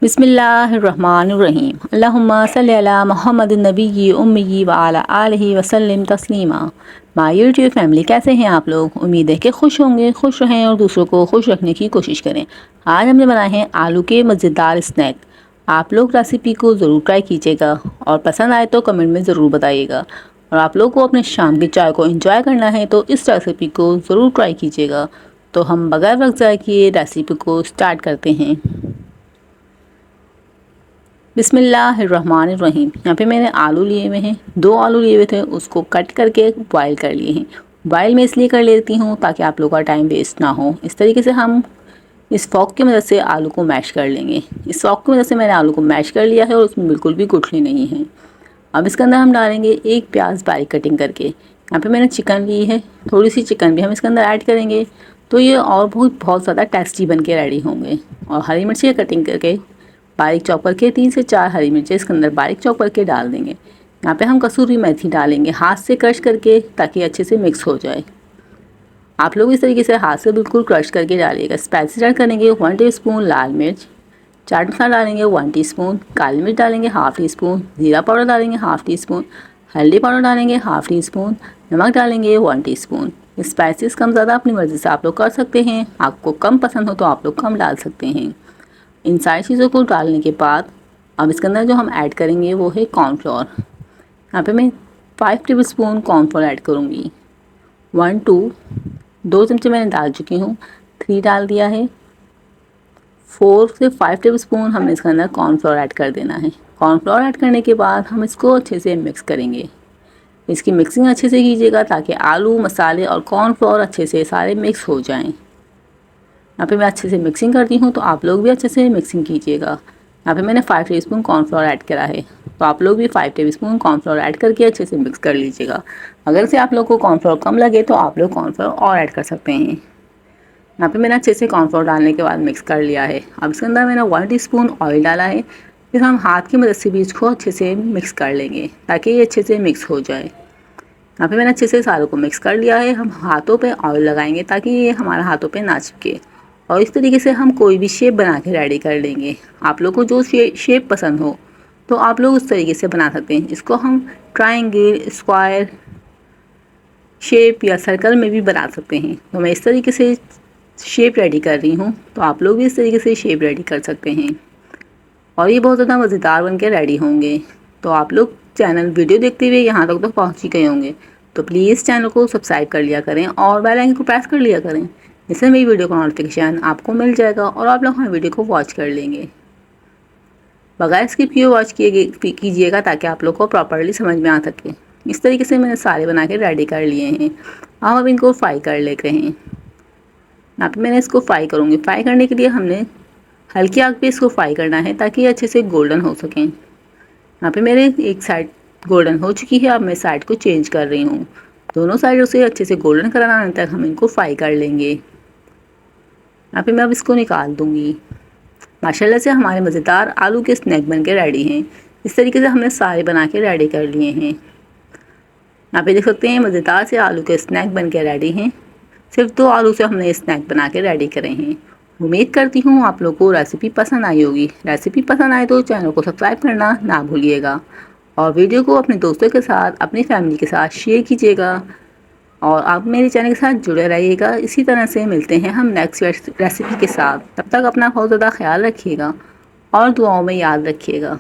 बिस्मिल्लाहिर्रहमानिर्रहीम। अल्लाहुम्मा सल्लि अला मुहम्मद नबी उम्मी व अला आलिहि वसल्लम तस्लीमा। माय यूट्यूब फैमिली, कैसे हैं आप लोग? उम्मीद है कि खुश होंगे, खुश रहें और दूसरों को खुश रखने की कोशिश करें। आज हमने बनाए हैं आलू के मज़ेदार स्नैक। आप लोग रेसिपी को ज़रूर ट्राई कीजिएगा और पसंद आए तो कमेंट में ज़रूर बताइएगा। और आप लोग को अपने शाम की चाय को एंजॉय करना है तो इस रेसिपी को ज़रूर ट्राई कीजिएगा। तो हम बगैर वक्त ज़ाय किए रेसिपी को स्टार्ट करते हैं। बिस्मिल्लाहिर्रहमानिर्रहीम। यहाँ पे मैंने आलू लिए हुए हैं, 2 आलू लिए हुए थे, उसको कट करके बॉईल कर लिए हैं। बॉईल मैं इसलिए कर लेती हूँ ताकि आप लोगों का टाइम वेस्ट ना हो। इस तरीके से हम इस फॉक की मदद से आलू को मैश कर लेंगे। इस फॉक की मदद से मैंने आलू को मैश कर लिया है और उसमें बिल्कुल भी गुठली नहीं है। अब इसके अंदर हम डालेंगे 1 प्याज बारीक कटिंग करके। यहाँ पे मैंने चिकन ली है, थोड़ी सी चिकन भी हम इसके अंदर ऐड करेंगे तो ये और बहुत ज़्यादा टेस्टी बन के रेडी होंगे। और हरी मिर्ची कटिंग करके बारीक चॉप करके 3 से 4 हरी मिर्चें इसके अंदर बारीक चॉप करके डाल देंगे। यहाँ पे हम कसूरी मेथी डालेंगे हाथ से क्रश करके ताकि अच्छे से मिक्स हो जाए। आप लोग इस तरीके से हाथ से बिल्कुल क्रश करके डालिएगा। स्पाइसेस ऐड करेंगे 1 टीस्पून लाल मिर्च, चाट मसाला डालेंगे 1 टीस्पून, काली मिर्च डालेंगे हाफ़ टी स्पून, ज़ीरा पाउडर डालेंगे हाफ़ टी स्पून, हल्दी पाउडर डालेंगे हाफ़ टी स्पून, नमक डालेंगे 1 टीस्पून। स्पाइसेस कम ज़्यादा अपनी मर्ज़ी से आप लोग कर सकते हैं। आपको कम पसंद हो तो आप लोग कम डाल सकते हैं। इन सारी चीज़ों को डालने के बाद अब इसके अंदर जो हम ऐड करेंगे वो है कॉर्नफ्लोर। यहाँ पे मैं 5 टेबल स्पून कॉर्नफ्लोर ऐड करूँगी। 2 चमचे मैंने डाल चुकी हूँ, 3 डाल दिया है। 4 से 5 टेबल स्पून हमें इसके अंदर कॉर्नफ्लोर ऐड कर देना है। कॉर्नफ्लोर ऐड करने के बाद हम इसको अच्छे से मिक्स करेंगे। इसकी मिक्सिंग अच्छे से कीजिएगा ताकि आलू, मसाले और कॉर्नफ्लोर अच्छे से सारे मिक्स हो जाएं। यहाँ पे मैं अच्छे से मिक्सिंग करती हूँ तो आप लोग भी अच्छे से मिक्सिंग कीजिएगा। यहाँ पे मैंने 5 टीस्पून कॉर्नफ्लोर ऐड करा है तो आप लोग भी 5 टेबलस्पून कॉर्नफ्लोर ऐड करके अच्छे से मिक्स कर लीजिएगा। अगर से आप लोग को कॉर्नफ्लोर कम लगे तो आप लोग कॉर्नफ्लोर और ऐड कर सकते हैं। यहाँ पे मैंने अच्छे से कॉर्नफ्लोर डालने के बाद मिक्स कर लिया है। अब इसके अंदर मैंने 1 टीस्पून ऑयल डाला है। फिर हम हाथ की मदद से भी इसको अच्छे से मिक्स कर लेंगे ताकि ये अच्छे से मिक्स हो जाए। यहाँ पे मैंने अच्छे से सारों को मिक्स कर लिया है। हम हाथों पे ऑयल लगाएंगे ताकि ये हमारे हाथों पे ना चिपके और इस तरीके से हम कोई भी शेप बना के रेडी कर लेंगे। आप लोग को जो शेप पसंद हो तो आप लोग उस तरीके से बना सकते हैं। इसको हम ट्रायंगल, स्क्वायर शेप या सर्कल में भी बना सकते हैं। तो मैं इस तरीके से शेप रेडी कर रही हूँ तो आप लोग भी इस तरीके से शेप रेडी कर सकते हैं और ये बहुत ज़्यादा मज़ेदार बन के रेडी होंगे। तो आप लोग चैनल वीडियो देखते हुए यहाँ तक तो पहुँच ही गए होंगे तो प्लीज़ चैनल को सब्सक्राइब कर लिया करें और बेल आइकन को प्रेस कर लिया करें। इससे मेरी वीडियो का नोटिफिकेशन आपको मिल जाएगा और आप लोग हमारी वीडियो को वॉच कर लेंगे। बगैर स्किप किए वॉच कीजिएगा ताकि आप लोग को प्रॉपरली समझ में आ सके। इस तरीके से मैंने सारे बना के रेडी कर लिए हैं। अब इनको फ्राई कर लेते हैं। यहाँ पे मैंने इसको फ्राई करूँगी। फ्राई करने के लिए हमने हल्की आग पे इसको फ्राई करना है ताकि ये अच्छे से गोल्डन हो सकें। यहाँ पे मेरे एक साइड गोल्डन हो चुकी है। अब मैं साइड को चेंज कर रही हूँ। दोनों साइडों से अच्छे से गोल्डन कराने तक हम इनको फ्राई कर लेंगे। यहाँ पे मैं अब इसको निकाल दूँगी। माशाल्लाह से हमारे मज़ेदार आलू के स्नैक बन के रेडी हैं। इस तरीके से हमने सारे बना के रेडी कर लिए हैं। यहाँ पे देख सकते हैं मज़ेदार से आलू के स्नैक बन के रेडी हैं। सिर्फ 2 आलू से हमने स्नैक बना के रेडी करे हैं। उम्मीद करती हूँ आप लोगों को रेसिपी पसंद आई होगी। रेसिपी पसंद आए तो चैनल को सब्सक्राइब करना ना भूलिएगा और वीडियो को अपने दोस्तों के साथ, अपनी फैमिली के साथ शेयर कीजिएगा और आप मेरे चैनल के साथ जुड़े रहिएगा। इसी तरह से मिलते हैं हम नेक्स्ट रेसिपी के साथ। तब तक अपना बहुत ज़्यादा ख्याल रखिएगा और दुआओं में याद रखिएगा।